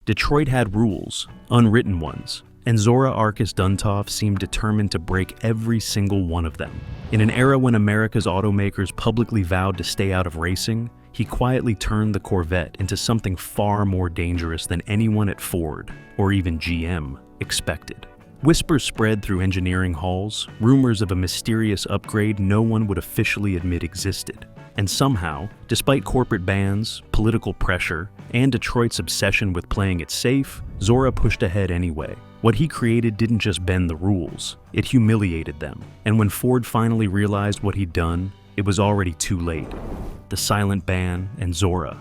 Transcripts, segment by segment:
Detroit had rules, unwritten ones, and Zora Arkus-Duntov seemed determined to break every single one of them. In an era when America's automakers publicly vowed to stay out of racing, he quietly turned the Corvette into something far more dangerous than anyone at Ford, or even GM, expected. Whispers spread through engineering halls, rumors of a mysterious upgrade no one would officially admit existed. And somehow, despite corporate bans, political pressure, and Detroit's obsession with playing it safe, Zora pushed ahead anyway. What he created didn't just bend the rules, it humiliated them. And when Ford finally realized what he'd done, it was already too late. The silent ban and Zora.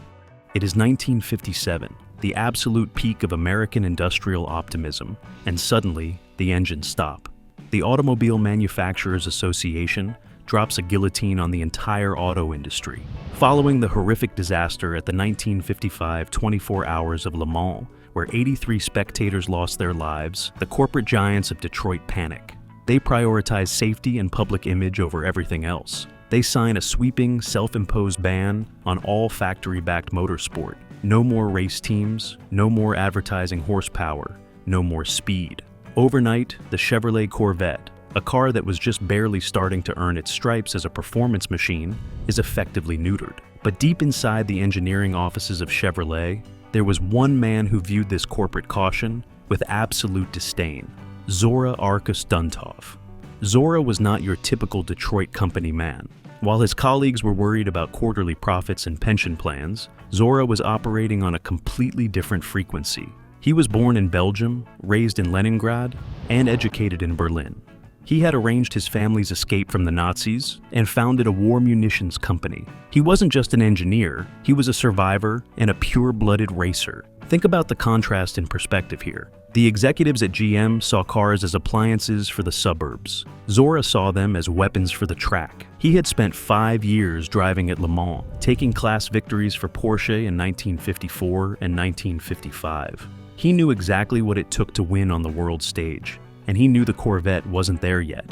It is 1957, the absolute peak of American industrial optimism, and suddenly, the engines stop. The Automobile Manufacturers Association drops a guillotine on the entire auto industry. Following the horrific disaster at the 1955 24 Hours of Le Mans, where 83 spectators lost their lives, the corporate giants of Detroit panic. They prioritize safety and public image over everything else. They sign a sweeping, self-imposed ban on all factory-backed motorsport. No more race teams, no more advertising horsepower, no more speed. Overnight, the Chevrolet Corvette, a car that was just barely starting to earn its stripes as a performance machine, is effectively neutered. But deep inside the engineering offices of Chevrolet, there was one man who viewed this corporate caution with absolute disdain: Zora Arkus-Duntov. Zora was not your typical Detroit company man. While his colleagues were worried about quarterly profits and pension plans, Zora was operating on a completely different frequency. He was born in Belgium, raised in Leningrad, and educated in Berlin. He had arranged his family's escape from the Nazis and founded a war munitions company. He wasn't just an engineer, he was a survivor and a pure-blooded racer. Think about the contrast in perspective here. The executives at GM saw cars as appliances for the suburbs. Zora saw them as weapons for the track. He had spent 5 years driving at Le Mans, taking class victories for Porsche in 1954 and 1955. He knew exactly what it took to win on the world stage, and he knew the Corvette wasn't there yet.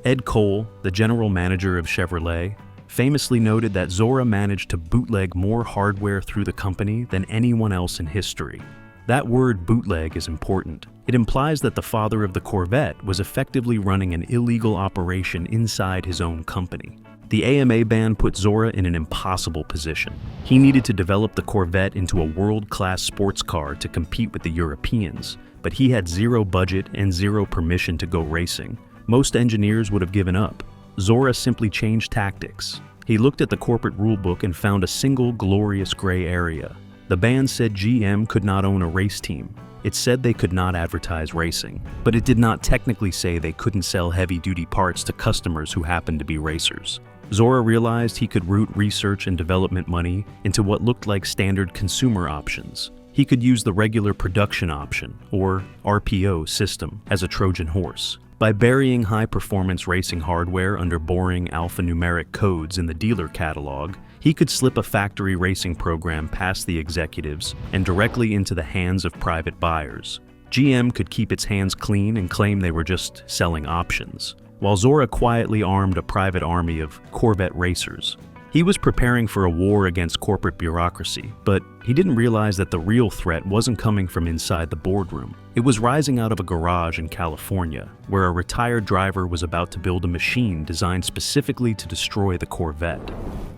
Ed Cole, the general manager of Chevrolet, famously noted that Zora managed to bootleg more hardware through the company than anyone else in history. That word bootleg is important. It implies that the father of the Corvette was effectively running an illegal operation inside his own company. The AMA ban put Zora in an impossible position. He needed to develop the Corvette into a world-class sports car to compete with the Europeans, but he had zero budget and zero permission to go racing. Most engineers would have given up. Zora simply changed tactics. He looked at the corporate rulebook and found a single glorious gray area. The ban said GM could not own a race team. It said they could not advertise racing, but it did not technically say they couldn't sell heavy-duty parts to customers who happened to be racers. Zora realized he could route research and development money into what looked like standard consumer options. He could use the regular production option, or RPO system, as a Trojan horse. By burying high-performance racing hardware under boring alphanumeric codes in the dealer catalog, he could slip a factory racing program past the executives and directly into the hands of private buyers. GM could keep its hands clean and claim they were just selling options, while Zora quietly armed a private army of Corvette racers. He was preparing for a war against corporate bureaucracy, but he didn't realize that the real threat wasn't coming from inside the boardroom. It was rising out of a garage in California, where a retired driver was about to build a machine designed specifically to destroy the Corvette.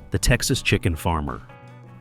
The Texas chicken farmer.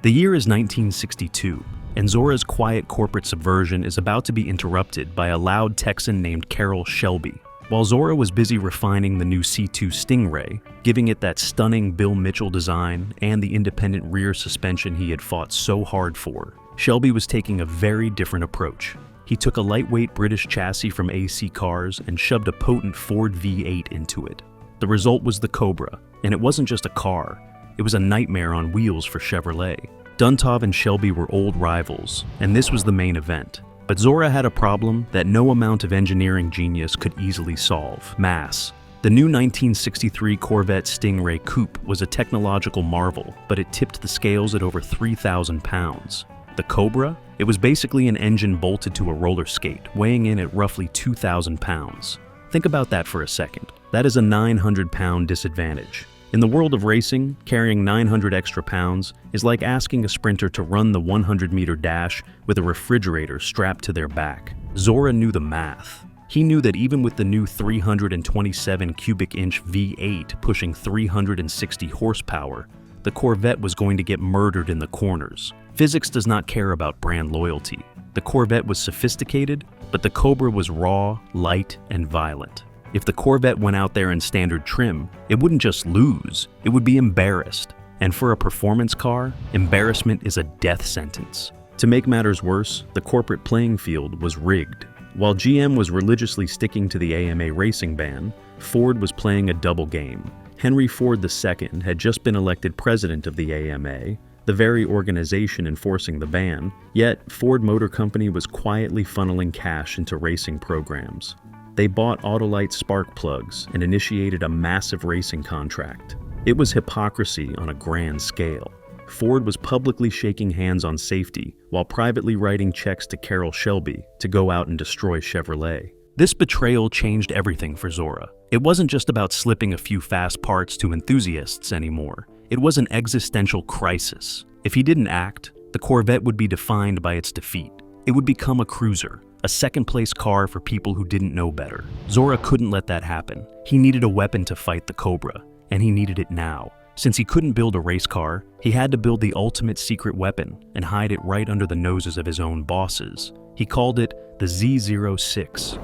The year is 1962, and Zora's quiet corporate subversion is about to be interrupted by a loud Texan named Carroll Shelby. While Zora was busy refining the new C2 Stingray, giving it that stunning Bill Mitchell design and the independent rear suspension he had fought so hard for, Shelby was taking a very different approach. He took a lightweight British chassis from AC Cars and shoved a potent Ford V8 into it. The result was the Cobra, and it wasn't just a car, it was a nightmare on wheels for Chevrolet. Duntov and Shelby were old rivals, and this was the main event. But Zora had a problem that no amount of engineering genius could easily solve: mass. The new 1963 Corvette Stingray Coupe was a technological marvel, but it tipped the scales at over 3,000 pounds. The Cobra? It was basically an engine bolted to a roller skate, weighing in at roughly 2,000 pounds. Think about that for a second. That is a 900-pound disadvantage. In the world of racing, carrying 900 extra pounds is like asking a sprinter to run the 100-meter dash with a refrigerator strapped to their back. Zora knew the math. He knew that even with the new 327 cubic inch V8 pushing 360 horsepower, the Corvette was going to get murdered in the corners. Physics does not care about brand loyalty. The Corvette was sophisticated, but the Cobra was raw, light, and violent. If the Corvette went out there in standard trim, it wouldn't just lose, it would be embarrassed. And for a performance car, embarrassment is a death sentence. To make matters worse, the corporate playing field was rigged. While GM was religiously sticking to the AMA racing ban, Ford was playing a double game. Henry Ford II had just been elected president of the AMA, the very organization enforcing the ban, yet Ford Motor Company was quietly funneling cash into racing programs. They bought Autolite spark plugs and initiated a massive racing contract. It was hypocrisy on a grand scale. Ford was publicly shaking hands on safety while privately writing checks to Carroll Shelby to go out and destroy Chevrolet. This betrayal changed everything for Zora. It wasn't just about slipping a few fast parts to enthusiasts anymore. It was an existential crisis. If he didn't act, the Corvette would be defined by its defeat. It would become a cruiser, a second-place car for people who didn't know better. Zora couldn't let that happen. He needed a weapon to fight the Cobra, and he needed it now. Since he couldn't build a race car, he had to build the ultimate secret weapon and hide it right under the noses of his own bosses. He called it the Z06,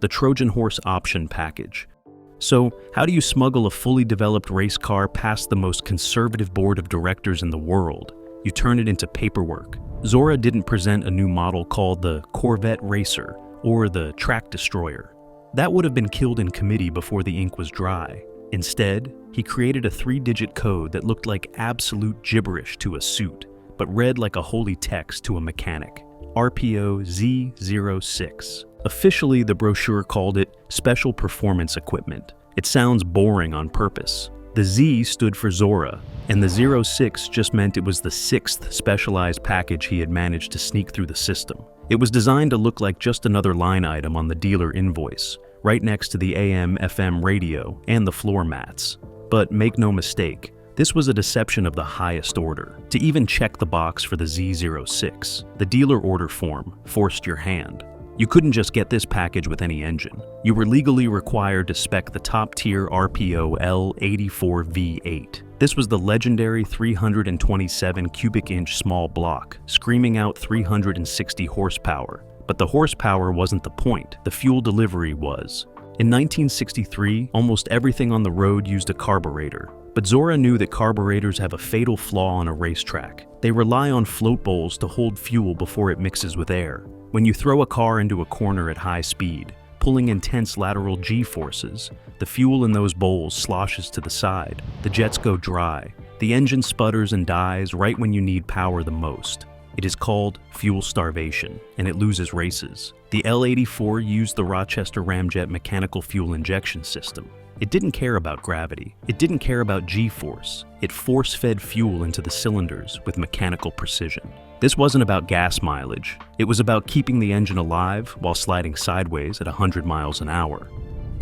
the Trojan Horse Option Package. So, how do you smuggle a fully developed race car past the most conservative board of directors in the world? You turn it into paperwork. Zora didn't present a new model called the Corvette Racer or the Track Destroyer. That would have been killed in committee before the ink was dry. Instead, he created a 3-digit code that looked like absolute gibberish to a suit, but read like a holy text to a mechanic. RPO Z06. Officially, the brochure called it Special Performance Equipment. It sounds boring on purpose. The Z stood for Zora, and the 06 just meant it was the 6th specialized package he had managed to sneak through the system. It was designed to look like just another line item on the dealer invoice, right next to the AM/FM radio and the floor mats. But make no mistake, this was a deception of the highest order. To even check the box for the Z06, the dealer order form forced your hand. You couldn't just get this package with any engine. You were legally required to spec the top-tier RPO L84 V8. This was the legendary 327 cubic inch small block, screaming out 360 horsepower. But the horsepower wasn't the point, the fuel delivery was. In 1963, almost everything on the road used a carburetor. But Zora knew that carburetors have a fatal flaw on a racetrack. They rely on float bowls to hold fuel before it mixes with air. When you throw a car into a corner at high speed, pulling intense lateral G-forces, the fuel in those bowls sloshes to the side, the jets go dry, the engine sputters and dies right when you need power the most. It is called fuel starvation, and it loses races. The L84 used the Rochester Ramjet mechanical fuel injection system. It didn't care about gravity. It didn't care about G-force. It force-fed fuel into the cylinders with mechanical precision. This wasn't about gas mileage. It was about keeping the engine alive while sliding sideways at 100 miles an hour.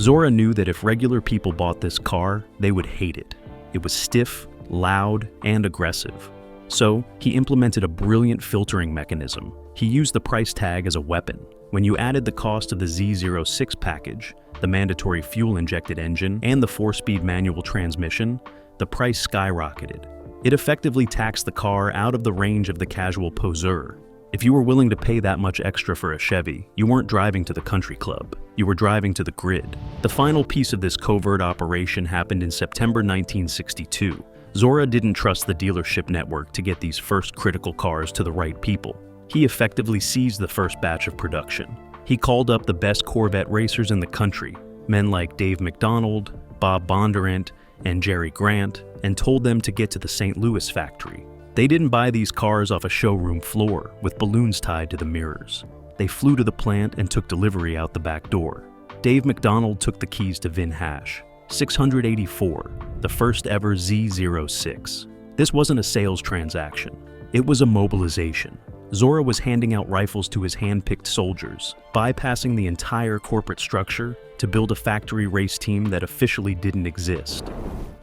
Zora knew that if regular people bought this car, they would hate it. It was stiff, loud, and aggressive. So, he implemented a brilliant filtering mechanism. He used the price tag as a weapon. When you added the cost of the Z06 package, the mandatory fuel-injected engine, and the 4-speed manual transmission, the price skyrocketed. It effectively taxed the car out of the range of the casual poseur. If you were willing to pay that much extra for a Chevy, you weren't driving to the country club. You were driving to the grid. The final piece of this covert operation happened in September 1962. Zora didn't trust the dealership network to get these first critical cars to the right people. He effectively seized the first batch of production. He called up the best Corvette racers in the country, men like Dave McDonald, Bob Bondurant, and Jerry Grant, and told them to get to the St. Louis factory. They didn't buy these cars off a showroom floor with balloons tied to the mirrors. They flew to the plant and took delivery out the back door. Dave McDonald took the keys to VIN hash 684, the first ever Z06. This wasn't a sales transaction. It was a mobilization. Zora was handing out rifles to his hand-picked soldiers, bypassing the entire corporate structure to build a factory race team that officially didn't exist.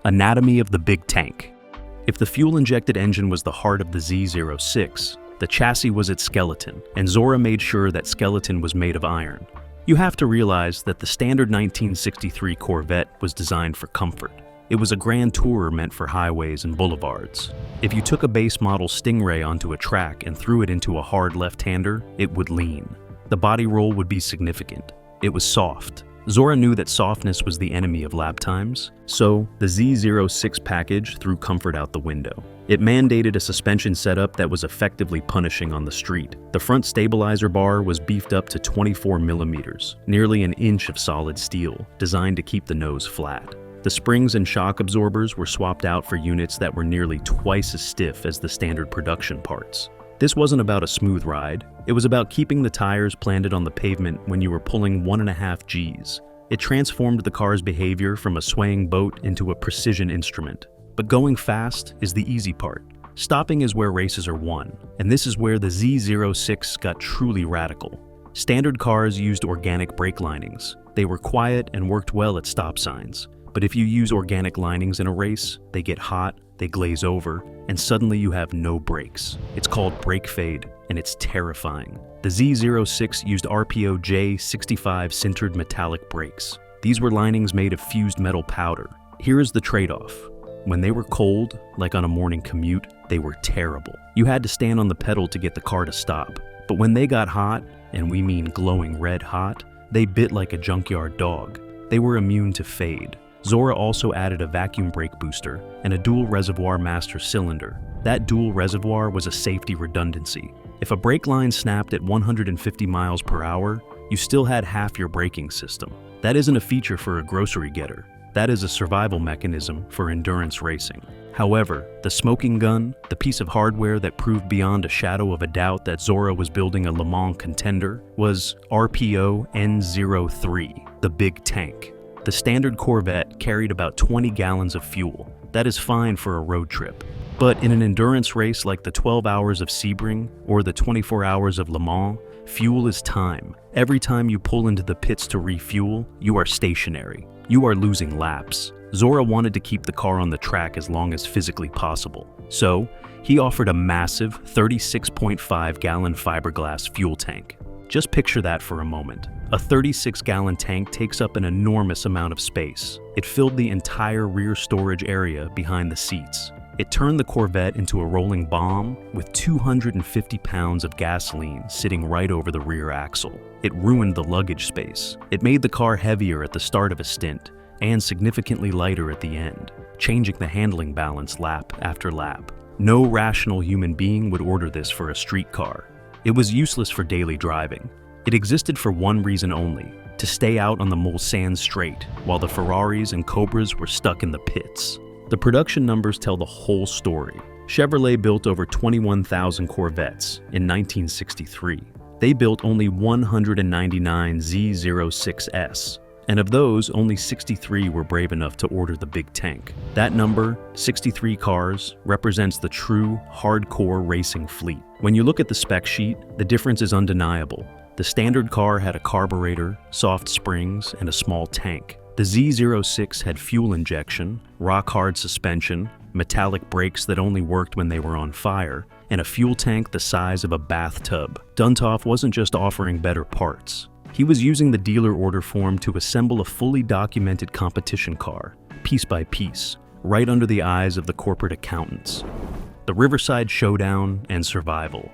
Anatomy of the big tank. If the fuel-injected engine was the heart of the Z06, the chassis was its skeleton, and Zora made sure that skeleton was made of iron. You have to realize that the standard 1963 Corvette was designed for comfort. It was a grand tourer meant for highways and boulevards. If you took a base model Stingray onto a track and threw it into a hard left-hander, it would lean. The body roll would be significant. It was soft. Zora knew that softness was the enemy of lap times, so the Z06 package threw comfort out the window. It mandated a suspension setup that was effectively punishing on the street. The front stabilizer bar was beefed up to 24 millimeters, nearly an inch of solid steel, designed to keep the nose flat. The springs and shock absorbers were swapped out for units that were nearly twice as stiff as the standard production parts. This wasn't about a smooth ride. It was about keeping the tires planted on the pavement when you were pulling 1.5 Gs. It transformed the car's behavior from a swaying boat into a precision instrument. But going fast is the easy part. Stopping is where races are won, and this is where the Z06 got truly radical. Standard cars used organic brake linings. They were quiet and worked well at stop signs. But if you use organic linings in a race, they get hot, they glaze over, and suddenly you have no brakes. It's called brake fade, and it's terrifying. The Z06 used RPO J65 sintered metallic brakes. These were linings made of fused metal powder. Here is the trade-off. When they were cold, like on a morning commute, they were terrible. You had to stand on the pedal to get the car to stop. But when they got hot, and we mean glowing red hot, they bit like a junkyard dog. They were immune to fade. Zora also added a vacuum brake booster and a dual reservoir master cylinder. That dual reservoir was a safety redundancy. If a brake line snapped at 150 miles per hour, you still had half your braking system. That isn't a feature for a grocery getter. That is a survival mechanism for endurance racing. However, the smoking gun, the piece of hardware that proved beyond a shadow of a doubt that Zora was building a Le Mans contender, was RPO N03, the big tank. The standard Corvette carried about 20 gallons of fuel. That is fine for a road trip. But in an endurance race like the 12 hours of Sebring or the 24 hours of Le Mans, fuel is time. Every time you pull into the pits to refuel, you are stationary. You are losing laps. Zora wanted to keep the car on the track as long as physically possible. So, he offered a massive 36.5-gallon fiberglass fuel tank. Just picture that for a moment. A 36-gallon tank takes up an enormous amount of space. It filled the entire rear storage area behind the seats. It turned the Corvette into a rolling bomb with 250 pounds of gasoline sitting right over the rear axle. It ruined the luggage space. It made the car heavier at the start of a stint and significantly lighter at the end, changing the handling balance lap after lap. No rational human being would order this for a street car. It was useless for daily driving. It existed for one reason only, to stay out on the Mulsanne straight, while the Ferraris and Cobras were stuck in the pits. The production numbers tell the whole story. Chevrolet built over 21,000 Corvettes in 1963. They built only 199 Z06s, and of those, only 63 were brave enough to order the big tank. That number, 63 cars, represents the true, hardcore racing fleet. When you look at the spec sheet, the difference is undeniable. The standard car had a carburetor, soft springs, and a small tank. The Z06 had fuel injection, rock-hard suspension, metallic brakes that only worked when they were on fire, and a fuel tank the size of a bathtub. Duntov wasn't just offering better parts. He was using the dealer order form to assemble a fully documented competition car, piece by piece, right under the eyes of the corporate accountants. The Riverside Showdown and Survival.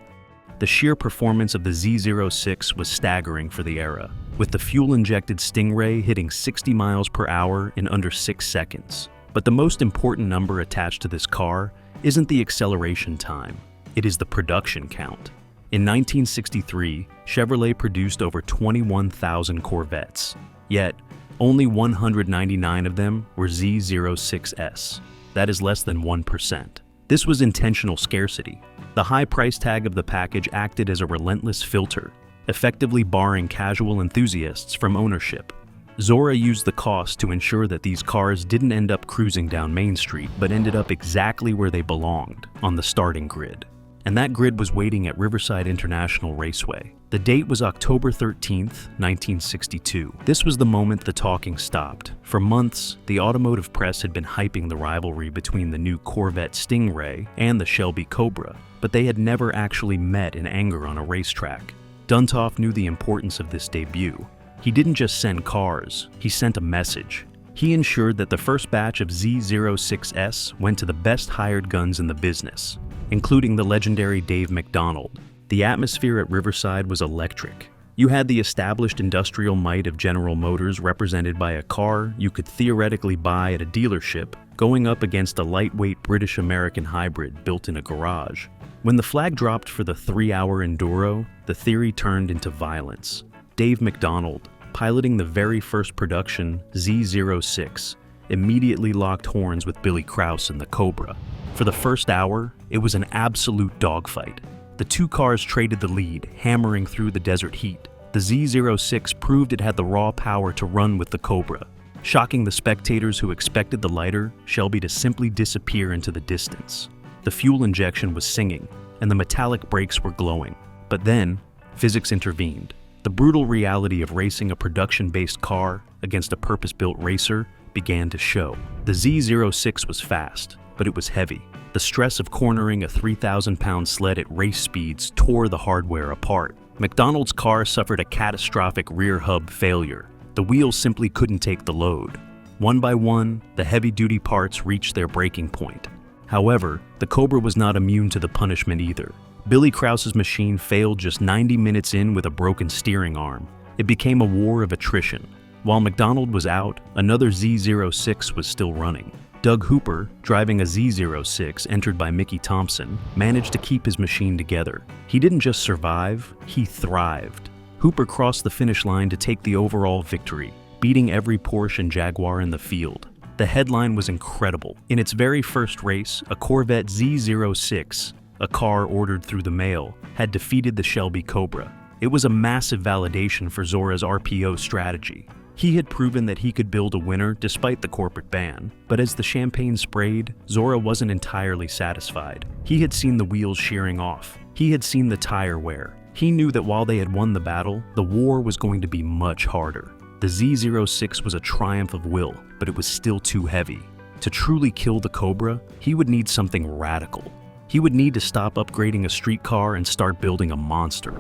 The sheer performance of the Z06 was staggering for the era, with the fuel-injected Stingray hitting 60 miles per hour in under 6 seconds. But the most important number attached to this car isn't the acceleration time, it is the production count. In 1963, Chevrolet produced over 21,000 Corvettes, yet only 199 of them were Z06s. That is less than 1%. This was intentional scarcity. The high price tag of the package acted as a relentless filter, effectively barring casual enthusiasts from ownership. Zora used the cost to ensure that these cars didn't end up cruising down Main Street, but ended up exactly where they belonged, on the starting grid. and that grid was waiting at Riverside International Raceway. The date was October 13th, 1962. This was the moment the talking stopped. For months, the automotive press had been hyping the rivalry between the new Corvette Stingray and the Shelby Cobra, but they had never actually met in anger on a racetrack. Duntov knew the importance of this debut. He didn't just send cars, he sent a message. He ensured that the first batch of Z06S went to the best hired guns in the business, including the legendary Dave McDonald. The atmosphere at Riverside was electric. You had the established industrial might of General Motors represented by a car you could theoretically buy at a dealership, going up against a lightweight British-American hybrid built in a garage. When the flag dropped for the 3-hour enduro, the theory turned into violence. Dave McDonald, piloting the very first production Z06, immediately locked horns with Billy Krause in the Cobra. For the first hour, it was an absolute dogfight. The two cars traded the lead, hammering through the desert heat. The Z06 proved it had the raw power to run with the Cobra, shocking the spectators who expected the lighter Shelby to simply disappear into the distance. The fuel injection was singing, and the metallic brakes were glowing. But then, physics intervened. The brutal reality of racing a production-based car against a purpose-built racer began to show. The Z06 was fast, but it was heavy. The stress of cornering a 3,000-pound sled at race speeds tore the hardware apart. McDonald's car suffered a catastrophic rear hub failure. The wheels simply couldn't take the load. One by one, the heavy-duty parts reached their breaking point. However, the Cobra was not immune to the punishment either. Billy Krause's machine failed just 90 minutes in with a broken steering arm. It became a war of attrition. While McDonald was out, another Z06 was still running. Doug Hooper, driving a Z06 entered by Mickey Thompson, managed to keep his machine together. He didn't just survive, he thrived. Hooper crossed the finish line to take the overall victory, beating every Porsche and Jaguar in the field. The headline was incredible. In its very first race, a Corvette Z06, a car ordered through the mail, had defeated the Shelby Cobra. It was a massive validation for Zora's RPO strategy. He had proven that he could build a winner despite the corporate ban, but as the champagne sprayed, Zora wasn't entirely satisfied. He had seen the wheels shearing off. He had seen the tire wear. He knew that while they had won the battle, the war was going to be much harder. The Z06 was a triumph of will, but it was still too heavy. To truly kill the Cobra, he would need something radical. He would need to stop upgrading a street car and start building a monster.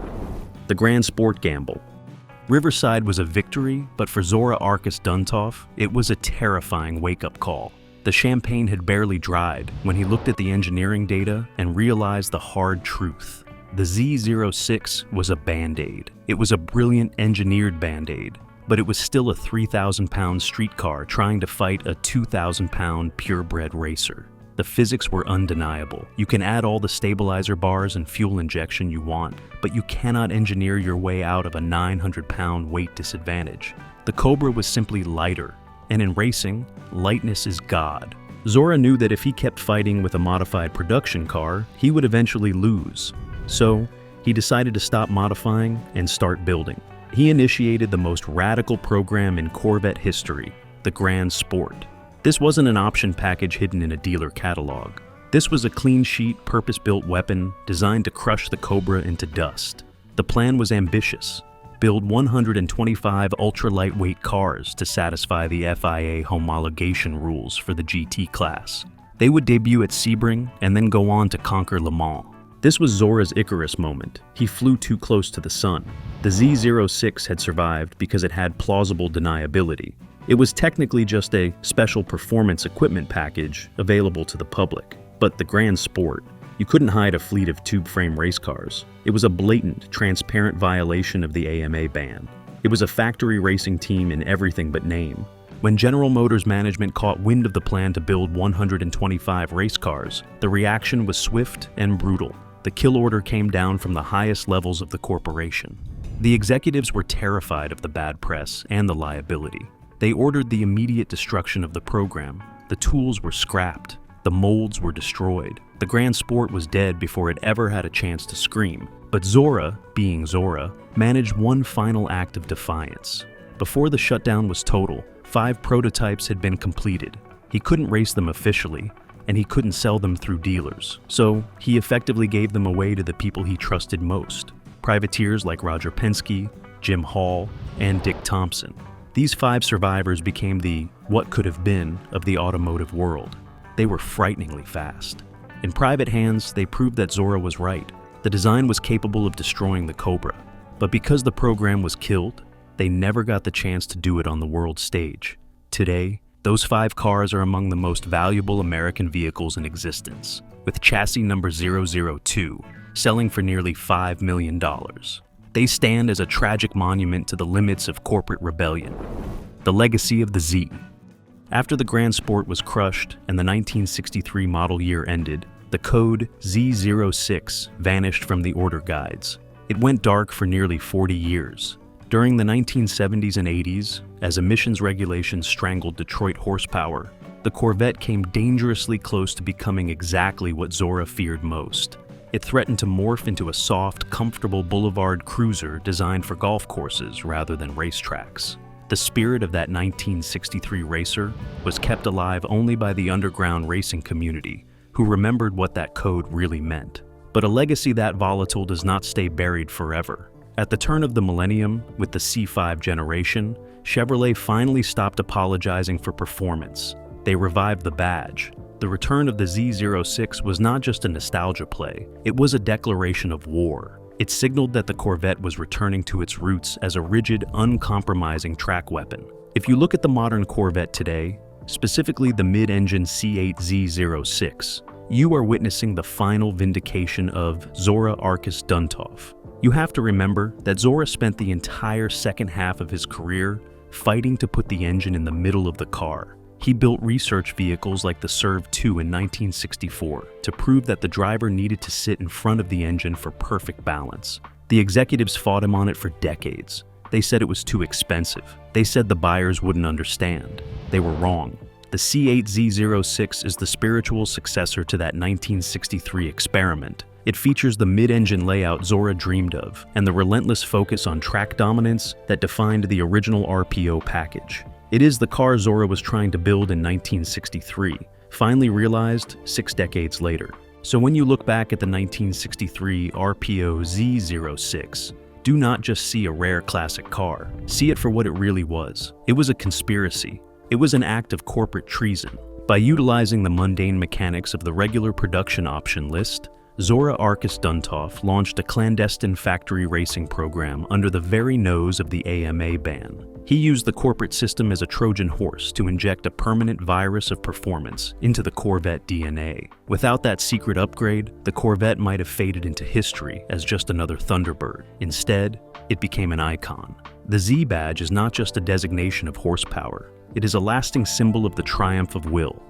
The Grand Sport Gamble. Riverside was a victory, but for Zora Arkus-Duntov, it was a terrifying wake-up call. The champagne had barely dried when he looked at the engineering data and realized the hard truth. The Z06 was a Band-Aid. It was a brilliant engineered Band-Aid, but it was still a 3,000-pound street car trying to fight a 2,000-pound purebred racer. The physics were undeniable. You can add all the stabilizer bars and fuel injection you want, but you cannot engineer your way out of a 900-pound weight disadvantage. The Cobra was simply lighter, and in racing, lightness is God. Zora knew that if he kept fighting with a modified production car, he would eventually lose. So, he decided to stop modifying and start building. He initiated the most radical program in Corvette history, the Grand Sport. This wasn't an option package hidden in a dealer catalog. This was a clean-sheet, purpose-built weapon designed to crush the Cobra into dust. The plan was ambitious. Build 125 ultra-lightweight cars to satisfy the FIA homologation rules for the GT class. They would debut at Sebring and then go on to conquer Le Mans. This was Zora's Icarus moment. He flew too close to the sun. The Z06 had survived because it had plausible deniability. It was technically just a special performance equipment package available to the public. But the Grand Sport, you couldn't hide a fleet of tube-frame race cars. It was a blatant, transparent violation of the AMA ban. It was a factory racing team in everything but name. When General Motors management caught wind of the plan to build 125 race cars, the reaction was swift and brutal. The kill order came down from the highest levels of the corporation. The executives were terrified of the bad press and the liability. They ordered the immediate destruction of the program. The tools were scrapped. The molds were destroyed. The Grand Sport was dead before it ever had a chance to scream. But Zora, being Zora, managed one final act of defiance. Before the shutdown was total, 5 prototypes had been completed. He couldn't race them officially, and he couldn't sell them through dealers. So he effectively gave them away to the people he trusted most, privateers like Roger Penske, Jim Hall, and Dick Thompson. These 5 survivors became the what could have been of the automotive world. They were frighteningly fast. In private hands, they proved that Zora was right. The design was capable of destroying the Cobra. But because the program was killed, they never got the chance to do it on the world stage. Today, those 5 cars are among the most valuable American vehicles in existence, with chassis number 002 selling for nearly $5 million. They stand as a tragic monument to the limits of corporate rebellion. The legacy of the Z. After the Grand Sport was crushed and the 1963 model year ended, the code Z06 vanished from the order guides. It went dark for nearly 40 years. During the 1970s and 80s, as emissions regulations strangled Detroit horsepower, the Corvette came dangerously close to becoming exactly what Zora feared most. It threatened to morph into a soft, comfortable boulevard cruiser designed for golf courses rather than racetracks. The spirit of that 1963 racer was kept alive only by the underground racing community, who remembered what that code really meant. But a legacy that volatile does not stay buried forever. At the turn of the millennium, with the C5 generation, Chevrolet finally stopped apologizing for performance. They revived the badge. The return of the Z06 was not just a nostalgia play, it was a declaration of war. It signaled that the Corvette was returning to its roots as a rigid, uncompromising track weapon. If you look at the modern Corvette today, specifically the mid-engine C8 Z06, you are witnessing the final vindication of Zora Arkus-Duntov. You have to remember that Zora spent the entire second half of his career fighting to put the engine in the middle of the car. He built research vehicles like the Serv 2 in 1964 to prove that the driver needed to sit in front of the engine for perfect balance. The executives fought him on it for decades. They said it was too expensive. They said the buyers wouldn't understand. They were wrong. The C8 Z06 is the spiritual successor to that 1963 experiment. It features the mid-engine layout Zora dreamed of and the relentless focus on track dominance that defined the original RPO package. It is the car Zora was trying to build in 1963, finally realized 6 decades later. So when you look back at the 1963 RPO Z06, do not just see a rare classic car. See it for what it really was. It was a conspiracy. It was an act of corporate treason. By utilizing the mundane mechanics of the regular production option list, Zora Arkus-Duntov launched a clandestine factory racing program under the very nose of the AMA ban. He used the corporate system as a Trojan horse to inject a permanent virus of performance into the Corvette DNA. Without that secret upgrade, the Corvette might have faded into history as just another Thunderbird. Instead, it became an icon. The Z badge is not just a designation of horsepower. It is a lasting symbol of the triumph of will.